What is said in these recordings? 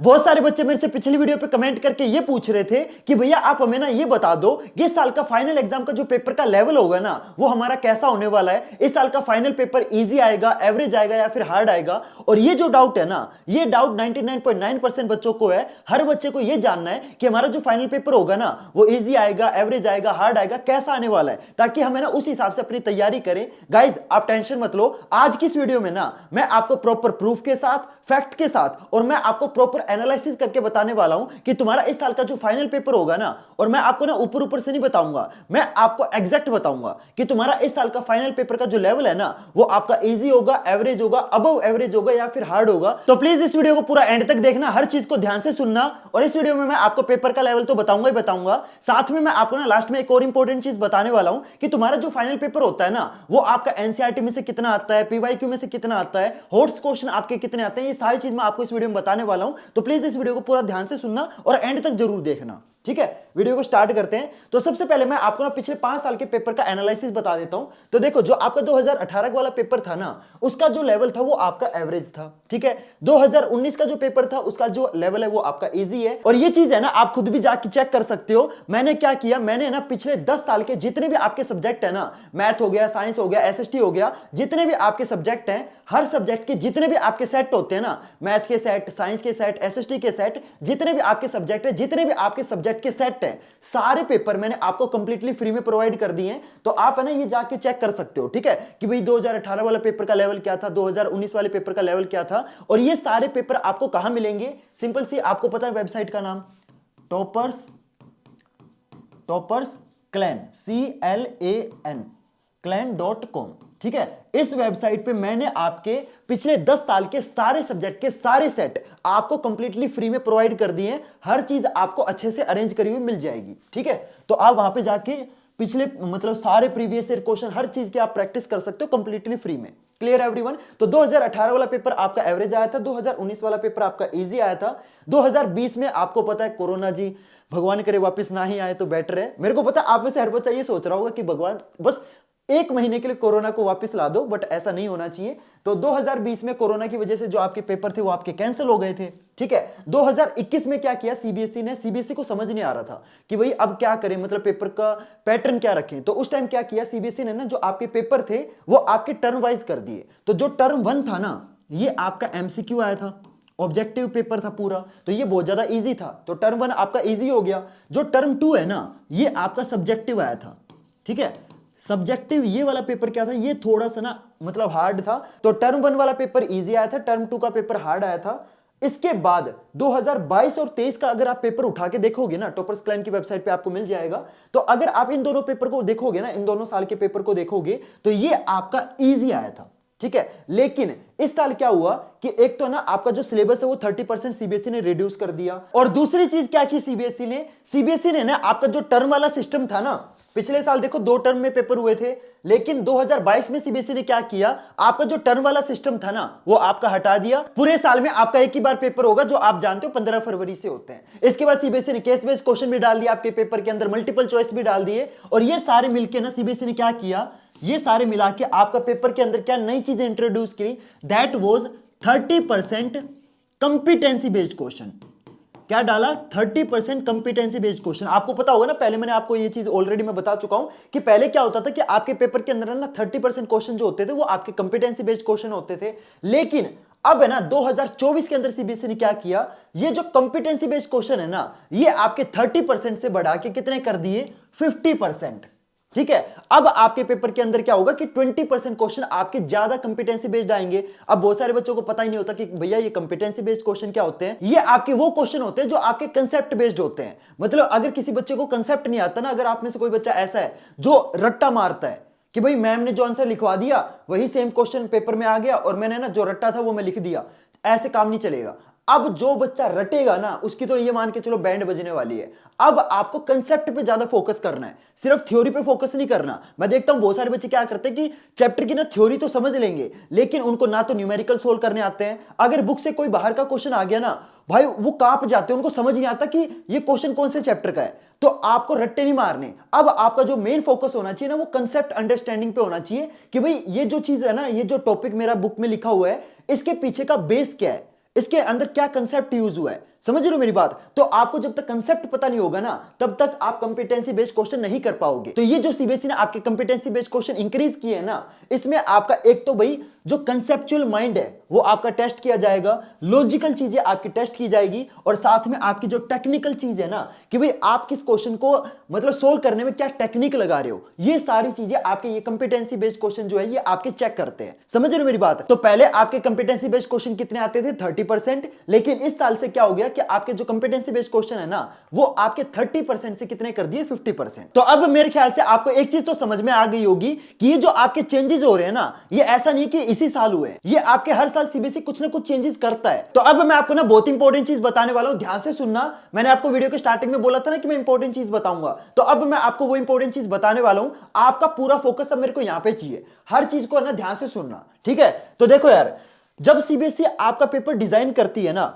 बहुत सारे बच्चे मेरे से पिछली वीडियो पे कमेंट करके ये पूछ रहे थे कि भैया आप हमें ना ये बता दो ये साल का फाइनल एग्जाम का जो पेपर का लेवल होगा ना वो हमारा कैसा होने वाला है। इस साल का फाइनल पेपर इजी आएगा, एवरेज आएगा या फिर हार्ड आएगा। और ये जो डाउट है ना, ये डाउट 99.9% बच्चों को है। हर बच्चे को ये जानना है कि हमारा जो फाइनल पेपर होगा ना वो इजी आएगा, एवरेज आएगा, हार्ड आएगा, कैसा आने वाला है, ताकि हमें ना उस हिसाब से अपनी तैयारी करें। गाइज आप टेंशन मत लो, आज की इस वीडियो में ना मैं आपको प्रॉपर प्रूफ के साथ, फैक्ट के साथ और मैं आपको प्रॉपर एनालिसिस करके बताने वाला हूं कि तुम्हारा इस साल का जो फाइनल पेपर होगा ना, और मैं आपको ना ऊपर ऊपर से नहीं बताऊंगा, मैं आपको एग्जैक्ट बताऊंगा कि तुम्हारा इस साल का फाइनल पेपर का जो लेवल है ना वो आपका इजी होगा, एवरेज होगा, अबव एवरेज होगा या फिर हार्ड होगा। तो प्लीज इस वीडियो को पूरा एंड तक देखना, हर चीज को ध्यान से सुनना। और इस वीडियो में मैं आपको पेपर का लेवल तो बताऊंगा ही बताऊंगा, साथ में मैं आपको ना लास्ट में एक और इंपॉर्टेंट चीज बताने वाला हूं कि तुम्हारा जो फाइनल पेपर होता है ना वो आपका एनसीईआरटी में से कितना आता है, पीवाईक्यू में से कितना आता है, हॉट्स क्वेश्चन आपके कितने आते हैं, ये सारी चीज मैं आपको इस वीडियो में बताने वाला हूं। तो प्लीज इस वीडियो को पूरा ध्यान से सुनना और एंड तक जरूर देखना, ठीक है। वीडियो को स्टार्ट करते हैं। तो सबसे पहले मैं आपको ना पिछले 5 साल के पेपर का एनालिसिस बता देता हूं। तो देखो, जो आपका 2018 वाला पेपर था ना उसका जो लेवल था वो आपका एवरेज था, ठीक है। 2019 का जो पेपर था उसका जो लेवल है वो आपका इजी है। और ये चीज है ना आप खुद भी जाके चेक कर सकते हो। मैंने क्या किया, मैंने ना पिछले 10 साल के जितने भी आपके सब्जेक्ट है ना, मैथ हो गया, साइंस हो गया, एसएसटी हो गया, जितने भी आपके सब्जेक्ट हैं, हर सब्जेक्ट के जितने भी आपके सेट होते हैं ना, मैथ के सेट, साइंस के सेट, एसएसटी के सेट, जितने भी आपके सब्जेक्ट है, जितने भी आपके सब्जेक्ट के सेट है, सारे पेपर मैंने आपको कंप्लीटली फ्री में प्रोवाइड कर दिए हैं। तो आप है ना ये जाके चेक कर सकते हो, ठीक है, कि भाई 2018 वाला पेपर का लेवल क्या था, 2019 वाले पेपर का लेवल क्या था। और ये सारे पेपर आपको कहां मिलेंगे? सिंपल सी, आपको पता है वेबसाइट का नाम, टॉपर्स क्लैन, CLAN clan.com, ठीक है। इस वेबसाइट पे मैंने आपके पिछले 10 साल के सारे सब्जेक्ट के सारे सेट आपको कंप्लीटली फ्री में प्रोवाइड कर दिए हैं। हर चीज आपको अच्छे से अरेंज करी हुई मिल जाएगी, ठीक है। तो आप वहां पे जाके पिछले मतलब सारे प्रीवियस ईयर क्वेश्चन, हर चीज की आप प्रैक्टिस कर सकते हो कंप्लीटली फ्री में। Clear everyone? तो 2018 वाला पेपर आपका एवरेज आया था, 2019 वाला पेपर आपका इजी आया था, 2020 में आपको पता है कोरोना जी भगवान करे वापस ना ही आए तो बेटर है। मेरे को पता आप में से हर बच्चा ये सोच रहा होगा कि भगवान बस 1 महीने के लिए कोरोना को वापस ला दो, बट ऐसा नहीं होना चाहिए। तो 2020 में कोरोना की वजह से जो आपके पेपर थे वो आपके कैंसिल हो गए थे, ठीक है। 2021 में क्या किया सीबीएसई ने, सीबीएसई को समझ नहीं आ रहा था कि भाई अब क्या करें, मतलब पेपर का पैटर्न क्या रखें। तो उस टाइम क्या किया सीबीएसई ने ना, जो आपके पेपर थे वो आपके टर्म वाइज कर दिए। तो जो टर्म 1 था ना ये आपका एमसीक्यू आया था, ऑब्जेक्टिव पेपर था पूरा, तो ये बहुत ज्यादा इजी था, तो टर्म 1 आपका इजी हो गया। जो टर्म 2 है ना ये आपका सब्जेक्टिव आया था, ठीक है। सब्जेक्टिव ये वाला पेपर क्या था, ये थोड़ा सा ना मतलब हार्ड था। तो टर्म 1 वाला पेपर इजी आया था, टर्म 2 का पेपर हार्ड आया था। इसके बाद 2022 और 23 का अगर आप पेपर उठा के देखोगे ना, टॉपर्स क्लैन की वेबसाइट पे आपको मिल जाएगा। तो अगर आप इन दोनों पेपर को देखोगे ना, इन दोनों साल के पेपर को देखोगे तो ये आपका इजी आया था, ठीक है। लेकिन इस साल क्या हुआ कि एक तो ना आपका जो सिलेबस है वो 30% सीबीएसई ने रिड्यूस कर दिया। और दूसरी चीज क्या की सीबीएसई ने ना आपका जो टर्म वाला सिस्टम था ना, पिछले साल देखो 2 टर्म में पेपर हुए थे, लेकिन 2022 में सीबीएसई ने क्या किया, आपका जो टर्म वाला सिस्टम था ना वो आपका हटा दिया। पूरे साल में आपका एक ही बार पेपर होगा, जो आप जानते हो 15 फरवरी से होते हैं। इसके बाद सीबीएसई ने केस बेस्ड क्वेश्चन भी डाल दिया आपके पेपर के अंदर, मल्टीपल चॉइस भी डाल दिए। और ये सारे मिलके ना सीबीएसई ने क्या किया, ये सारे मिला के आपका पेपर के अंदर क्या नई चीजें इंट्रोड्यूस की, that was 30% competency based question. क्या डाला? 30% कंपिटेंसी बेस्ड क्वेश्चन। आपको पता होगा ना, पहले मैंने आपको ये चीज ऑलरेडी मैं बता चुका हूं कि पहले क्या होता था कि आपके पेपर के अंदर ना 30% क्वेश्चन जो होते थे वो आपके कंपिटेंसी बेस्ड क्वेश्चन होते थे। लेकिन अब है ना 2024 के अंदर सीबीएसई ने क्या किया, ये जो कंपिटेंसी बेस्ड क्वेश्चन है ना ये आपके 30% से बढ़ा के कितने कर दिए, 50%, ठीक है। अब आपके पेपर के अंदर क्या होगा कि 20% क्वेश्चन आपके ज्यादा कंपिटेंसी बेस्ड आएंगे। अब बहुत सारे बच्चों को पता ही नहीं होता कि भैया ये कंपिटेंसी बेस्ड क्वेश्चन क्या होते हैं। ये आपके वो क्वेश्चन होते हैं जो आपके कंसेप्ट बेस्ड होते हैं। मतलब अगर किसी बच्चे को कंसेप्ट नहीं आता ना, अगर आप में से कोई बच्चा ऐसा है जो रट्टा मारता है कि भाई मैम ने जो आंसर लिखवा दिया वही सेम क्वेश्चन पेपर में आ गया और मैंने ना जो रट्टा था वो मैं लिख दिया, ऐसे काम नहीं चलेगा। अब जो बच्चा रटेगा ना उसकी तो ये मान के चलो बैंड बजने वाली है। अब आपको कंसेप्ट पे ज्यादा फोकस करना है, सिर्फ थ्योरी पे फोकस नहीं करना। मैं देखता हूं बहुत सारे बच्चे क्या करते हैं कि चैप्टर की ना थ्योरी तो समझ लेंगे, लेकिन उनको ना तो न्यूमेरिकल सोल्व करने आते हैं। अगर बुक से कोई बाहर का क्वेश्चन आ गया ना भाई वो कांप जाते हैं, उनको समझ नहीं आता कि ये क्वेश्चन कौन से चैप्टर का है। तो आपको रट्टे नहीं मारने। अब आपका जो मेन फोकस होना चाहिए ना वो कंसेप्ट अंडरस्टैंडिंग पे होना चाहिए कि भाई ये जो चीज है ना, ये जो टॉपिक मेरा बुक में लिखा हुआ है इसके पीछे का बेस क्या है, इसके अंदर क्या कंसेप्ट यूज हुआ है। समझ रहे हो मेरी बात? तो आपको जब तक कंसेप्ट पता नहीं होगा ना, तब तक आप कंपिटेंसी बेस्ड क्वेश्चन नहीं कर पाओगे। तो ये जो सीबीएसई ने आपके कंपिटेंसी बेस्ड क्वेश्चन इंक्रीज किए हैं ना, इसमें आपका एक तो भाई जो कंसेप्चुअल माइंड है वो आपका टेस्ट किया जाएगा, लॉजिकल चीजें आपकी टेस्ट की जाएगी, और साथ में आपकी जो टेक्निकल चीज है ना कि भाई आप किस क्वेश्चन को मतलब सोल्व करने में क्या टेक्निक लगा रहे हो, ये सारी चीजें आपके ये कंपिटेंसी बेस्ड क्वेश्चन जो है ये आपके चेक करते हैं। समझ रहे हो मेरी बात? तो पहले आपके कंपिटेंसी बेस्ड क्वेश्चन कितने आते थे? 30%। लेकिन इस साल से क्या हो गया कि आपके जो कंपिटेंसी बेस्ड क्वेश्चन है ना वो आपके 30% से कितने कर दिए? 50%। तो अब मेरे ख्याल से आपको एक चीज तो समझ में आ गई होगी कि ये जो आपके चेंजेस हो रहे हैं ना, ये ऐसा नहीं कि इसी साल हुए, ये आपके हर साल सीबीएसई कुछ ना कुछ चेंजेस करता है। तो अब मैं आपको ना बहुत इंपॉर्टेंट चीज बताने वाला हूं, ध्यान से सुनना। मैंने आपको वीडियो के स्टार्टिंग में बोला था ना कि मैं इंपॉर्टेंट चीज बताऊंगा, तो अब मैं आपको वो इंपॉर्टेंट चीज बताने वाला हूं। आपका पूरा फोकस अब मेरे को यहां पे चाहिए, हर चीज को ना ध्यान से सुनना, ठीक है? तो देखो यार, जब सीबीएसई आपका पेपर डिजाइन करती है ना,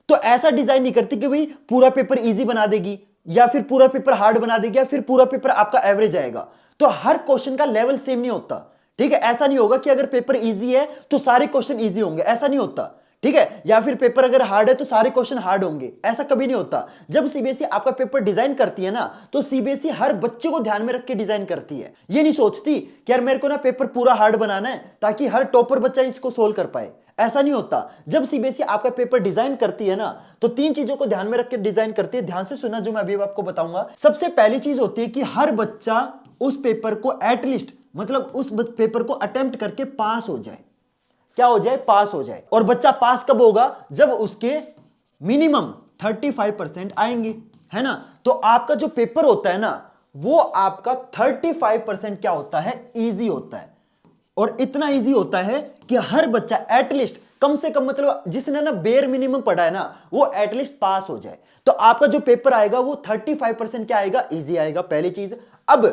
तो ऐसा डिजाइन नहीं करती कि भाई पूरा पेपर इजी बना देगी या फिर पूरा पेपर हार्ड बना देगी या फिर पूरा पेपर आपका एवरेज आएगा। तो हर क्वेश्चन का लेवल सेम नहीं होता, ठीक है? ऐसा नहीं होगा कि अगर पेपर इजी है तो सारे क्वेश्चन इजी होंगे, ऐसा नहीं होता, ठीक है? या फिर पेपर अगर हार्ड है तो सारे क्वेश्चन हार्ड होंगे, ऐसा कभी नहीं होता। जब सीबीएसई आपका पेपर डिजाइन करती है ना, तो सीबीएसई हर बच्चे को ध्यान में रख के डिजाइन करती है। ये नहीं सोचती कि यार मेरे को ना पेपर पूरा हार्ड बनाना है ताकि हर टॉपर बच्चा इसको सोल्व कर पाए, ऐसा नहीं होता। जब सीबीएसई आपका पेपर डिजाइन करती है ना, तो 3 चीजों को ध्यान में रख के डिजाइन करती है। ध्यान से सुनना जो मैं अभी आपको बताऊंगा। सबसे पहली चीज होती है कि हर बच्चा उस पेपर को एटलीस्ट मतलब उस पेपर को अटेम्प्ट करके पास हो जाए। क्या हो जाए? पास हो जाए। और बच्चा पास कब होगा? जब उसके मिनिमम 35% आएंगे, है ना? तो आपका जो पेपर होता है ना, वो आपका 35% क्या होता है? इजी होता है। और इतना इजी होता है कि हर बच्चा एटलीस्ट कम से कम मतलब जिसने ना बेयर मिनिमम पढ़ा है ना, वो एटलीस्ट पास हो जाए। तो आपका जो पेपर आएगा वो 35% क्या आएगा? इजी आएगा, पहली चीज। अब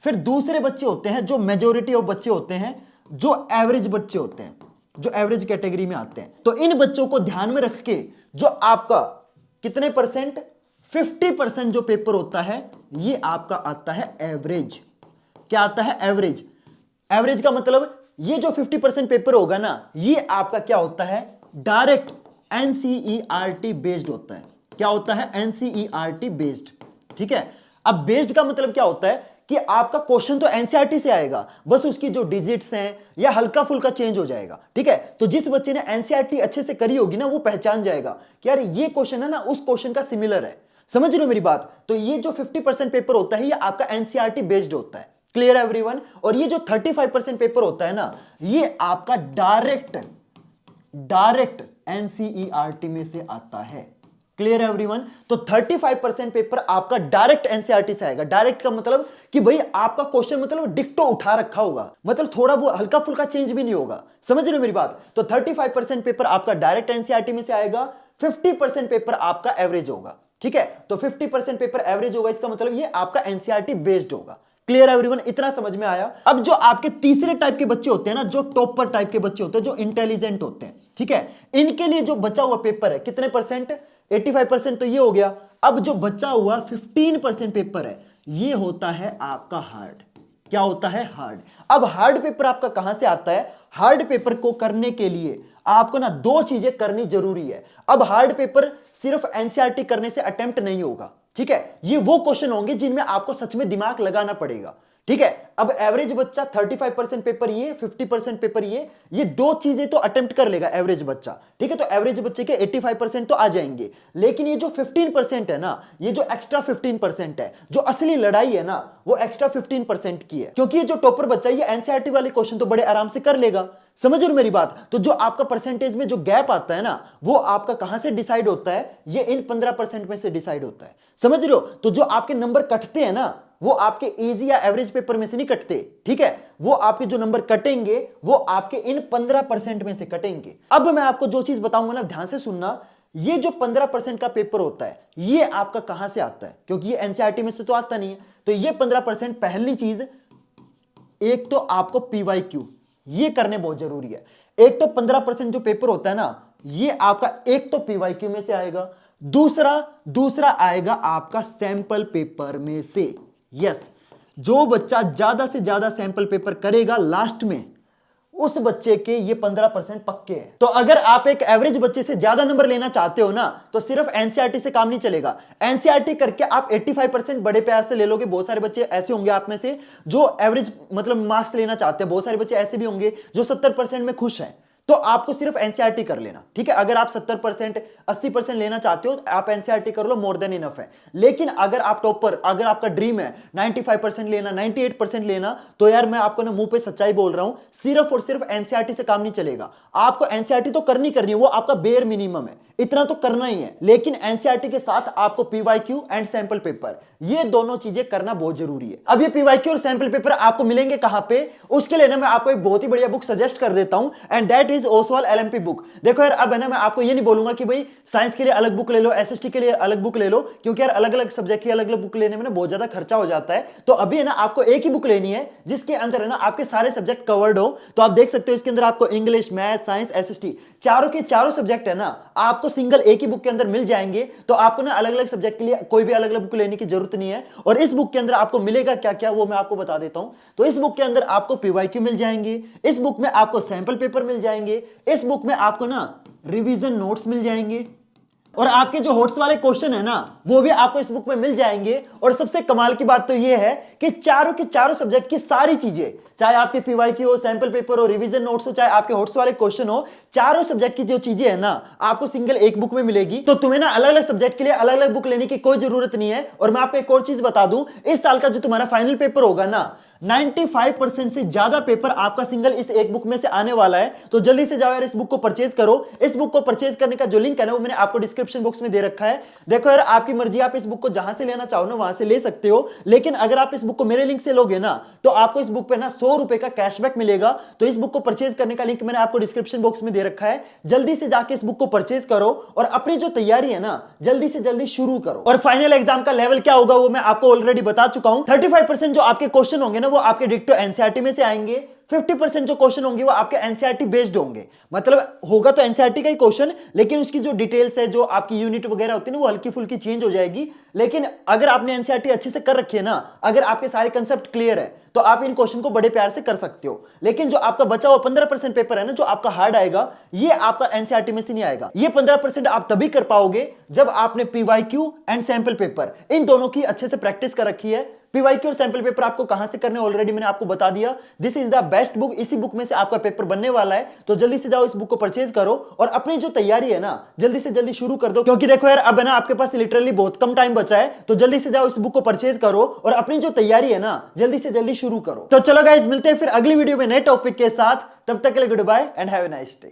फिर दूसरे बच्चे होते हैं जो मेजोरिटी ऑफ बच्चे होते हैं, जो एवरेज बच्चे होते हैं, जो एवरेज कैटेगरी में आते हैं। तो इन बच्चों को ध्यान में रख के जो आपका कितने परसेंट? 50% जो पेपर होता है ये आपका आता है एवरेज। क्या आता है? एवरेज। एवरेज का मतलब ये जो 50% पेपर होगा ना, ये आपका क्या होता है? डायरेक्ट एनसीईआरटी बेस्ड होता है। क्या होता है? एनसीईआरटी बेस्ड, ठीक है? अब बेस्ड का मतलब क्या होता है कि आपका क्वेश्चन तो एनसीईआरटी से आएगा, बस उसकी जो डिजिट्स हैं या हल्का फुल्का चेंज हो जाएगा, ठीक है? तो जिस बच्चे ने एनसीईआरटी अच्छे से करी होगी ना, वो पहचान जाएगा कि यार ये क्वेश्चन है ना उस क्वेश्चन का सिमिलर है। समझ रहे हो मेरी बात? तो ये जो 50% पेपर होता है ये आपका एनसीईआरटी बेस्ड होता है। Clear everyone? और ये जो 35% पेपर होता है ना, ये आपका डायरेक्ट एनसीईआरटी में से आता है। Clear everyone? तो 35% पेपर आपका डायरेक्ट एनसीईआरटी से आएगा। डायरेक्ट का मतलब कि भाई आपका क्वेश्चन मतलब डिक्टो उठा रखा होगा, मतलब थोड़ा वो हल्का फुल्का चेंज भी नहीं होगा। समझ रहे हो मेरी बात? तो 35% पेपर आपका डायरेक्ट एनसीईआरटी में से आएगा, 50% पेपर आपका एवरेज होगा, ठीक है? तो 50% पेपर एवरेज होगा, इसका मतलब ये आपका एनसीईआरटी बेस्ड होगा। Clear everyone? इतना समझ में आया? अब जो आपके तीसरे टाइप के बच्चे होते हैं ना, जो टॉपर टाइप के बच्चे होते हैं, जो इंटेलिजेंट होते हैं, ठीक है? इनके लिए जो बचा हुआ पेपर है कितने परसेंट? 85%। तो ये हो गया। अब जो बचा हुआ 15% पेपर है, ये होता है आपका हार्ड। क्या होता है? हार्ड। अब हार्ड पेपर आपका कहां से आता है? हार्ड पेपर को करने के लिए आपको ना 2 चीजें करनी जरूरी है। अब हार्ड पेपर सिर्फ एनसीईआरटी करने से अटेम्प्ट नहीं होगा, ठीक है? ये वो क्वेश्चन होंगे जिनमें आपको सच में दिमाग लगाना पड़ेगा, ठीक है? अब एवरेज बच्चा 35% पेपर ये, 50% पेपर ये 2 चीजें तो अटेम्प्ट कर लेगा एवरेज बच्चा, ठीक है? तो एवरेज बच्चे के 85% तो आ जाएंगे। लेकिन ये जो 15% है ना, ये जो एक्स्ट्रा 15% है, जो असली लड़ाई है ना, वो एक्स्ट्रा 15% की है। क्योंकि ये जो टॉपर बच्चा ये एनसीईआरटी वाले क्वेश्चन तो बड़े आराम से कर लेगा। समझ रहे हो मेरी बात? तो जो आपका परसेंटेज में जो गैप आता है ना, वो आपका कहां से डिसाइड होता है? ये इन 15% में से डिसाइड होता है। समझ रहे हो? तो जो आपके नंबर कटते हैं ना, वो आपके इजी या एवरेज पेपर में से नहीं कटते, ठीक है? वो आपके जो नंबर कटेंगे वो आपके इन 15% में से कटेंगे। अब मैं आपको जो चीज बताऊंगा ना, ध्यान से सुनना। ये जो 15% का पेपर होता है, ये आपका कहां से आता है? क्योंकि ये एनसीईआरटी में से तो आता नहीं है। तो ये 15% पहली चीज, एक तो आपको पीवाईक्यू ये करने बहुत जरूरी है। एक तो 15% जो पेपर होता है ना, ये आपका एक तो पीवाईक्यू में से आएगा, दूसरा आएगा आपका सैंपल पेपर में से। यस, जो बच्चा ज्यादा से ज्यादा सैंपल पेपर करेगा लास्ट में, उस बच्चे के ये 15% पक्के हैं। तो अगर आप एक एवरेज बच्चे से ज्यादा नंबर लेना चाहते हो ना, तो सिर्फ एनसीईआरटी से काम नहीं चलेगा। एनसीईआरटी करके आप 85% बड़े प्यार से ले लोगे। बहुत सारे बच्चे ऐसे होंगे आप में से जो एवरेज मतलब मार्क्स लेना चाहते हैं, बहुत सारे बच्चे ऐसे भी होंगे जो 70% में खुश हैं। तो आपको सिर्फ एनसीईआरटी कर लेना, ठीक है। अगर आप 70% 80% लेना चाहते हो, आप एनसीईआरटी कर लो, मोर देन इनफ है। लेकिन अगर आप टॉपर, अगर आपका ड्रीम है 95% लेना, 98% लेना, तो यार मैं आपको ना मुंह पे सच्चाई बोल रहा हूं, सिर्फ और सिर्फ एनसीईआरटी से काम नहीं चलेगा। आपको एनसीईआरटी तो करनी है, वो आपका बेयर मिनिमम है, इतना तो करना ही है। लेकिन एनसीईआरटी के साथ आपको पीवाईक्यू एंड सैंपल पेपर, ये दोनों चीजें करना बहुत जरूरी है। अब ये पीवाईक्यू और सैंपल पेपर आपको मिलेंगे कहां पे? उसके लिए ना मैं आपको एक बहुत ही बढ़िया बुक सजेस्ट कर देता हूं, and that is Oswal LMP book. देखो यार, अब है ना मैं आपको ये नहीं बोलूंगा कि भाई साइंस के लिए अलग बुक ले लो, एसएसटी के लिए अलग बुक ले लो, क्योंकि यार अलग अलग सब्जेक्ट की अलग अलग बुक लेने में ना बहुत ज्यादा खर्चा हो जाता है। तो अभी है ना आपको एक ही बुक लेनी है जिसके अंदर है ना आपके सारे सब्जेक्ट कवर्ड हो। तो आप देख सकते हो इसके अंदर आपको इंग्लिश, मैथ, साइंस, एसएसटी, चारों के चारों सब्जेक्ट है ना आपको सिंगल एक ही बुक के अंदर मिल जाएंगे। तो आपको ना अलग अलग सब्जेक्ट के लिए कोई भी अलग अलग बुक लेने की जरूरत नहीं है। और इस बुक के अंदर आपको मिलेगा क्या क्या, वो मैं आपको बता देता हूं। तो इस बुक के अंदर आपको पीवाईक्यू मिल जाएंगे, इस बुक में आपको सैंपल पेपर मिल जाएंगे, इस बुक में आपको ना रिवीजन नोट्स मिल जाएंगे, और आपके जो होट्स वाले क्वेश्चन है ना वो भी आपको इस बुक में मिल जाएंगे। और सबसे कमाल की बात तो ये है कि चारों के चारों सब्जेक्ट की सारी चीजें, चाहे आपके पीवाईक्यू हो, सैंपल पेपर हो, रिवीजन नोट्स हो, चाहे आपके होट्स वाले क्वेश्चन हो, चारों सब्जेक्ट की जो चीजें है ना आपको सिंगल एक बुक में मिलेगी। तो तुम्हें ना अलग अलग सब्जेक्ट के लिए अलग अलग बुक लेने की कोई जरूरत नहीं है। और मैं आपको एक और चीज बता दूं, इस साल का जो तुम्हारा फाइनल पेपर होगा ना, 95% से ज्यादा पेपर आपका सिंगल इस एक बुक में से आने वाला है। तो जल्दी से जाओ यार, इस बुक को परचेज करो। इस बुक को परचेज करने का जो लिंक है ना वो मैंने आपको डिस्क्रिप्शन बॉक्स में दे रखा है। देखो यार, आपकी मर्जी, आप इस बुक को जहां से लेना चाहो ना वहां से ले सकते हो। लेकिन अगर आप इस बुक को मेरे लिंक से लोगे ना तो आपको इस बुक पे ना 100 रुपए का कैशबैक मिलेगा। तो इस बुक को परचेज करने का लिंक मैंने आपको डिस्क्रिप्शन बॉक्स में दे रखा है। जल्दी से जाके इस बुक को परचेज करो और अपनी जो तैयारी है ना जल्दी से जल्दी शुरू करो। और फाइनल एग्जाम का लेवल क्या होगा वो मैं आपको ऑलरेडी बता चुका हूं। 35% जो आपके क्वेश्चन होंगे ना वो आपके डिक्टो एनसीईआरटी में से आएंगे। 50% जो क्वेश्चन होंगे वो आपके एनसीईआरटी बेस्ड होंगे। मतलब होगा तो एनसीईआरटी का ही क्वेश्चन, लेकिन उसकी जो डिटेल्स है, जो आपकी यूनिट वगैरह होती है ना वो हल्की फुल्की चेंज हो जाएगी। लेकिन अगर आपने एनसीईआरटी अच्छे से कर रखी है ना, अगर आपके सारे कंसेप्ट क्लियर है, तो आप इन क्वेश्चन को बड़े प्यार से कर सकते हो। लेकिन जो आपका बचा हुआ 15% पेपर है ना जो आपका हार्ड आएगा, ये आपका एनसीईआरटी में से नहीं आएगा। ये 15% आप तभी कर पाओगे जब आपने PYQ and sample paper in दोनों की अच्छे से प्रैक्टिस कर रखी है। पीवाईक्यू और सैंपल पेपर आपको कहां से करने ऑलरेडी मैंने आपको बता दिया। This is the best book, इसी बुक में से आपका पेपर बनने वाला है। तो जल्दी से जाओ इस बुक को परचेज करो और अपनी जो तैयारी है ना जल्दी से जल्दी शुरू कर दो। क्योंकि देखो यार, अब है ना आपके पास लिटरली बहुत कम टाइम बचा है। तो जल्दी से जाओ इस बुक को परचेज करो और अपनी जो तैयारी है ना जल्दी से जल्दी शुरू करो। तो चलो गाइस, मिलते हैं फिर अगली वीडियो में नए टॉपिक के साथ। तब तक के लिए goodbye and have a nice day.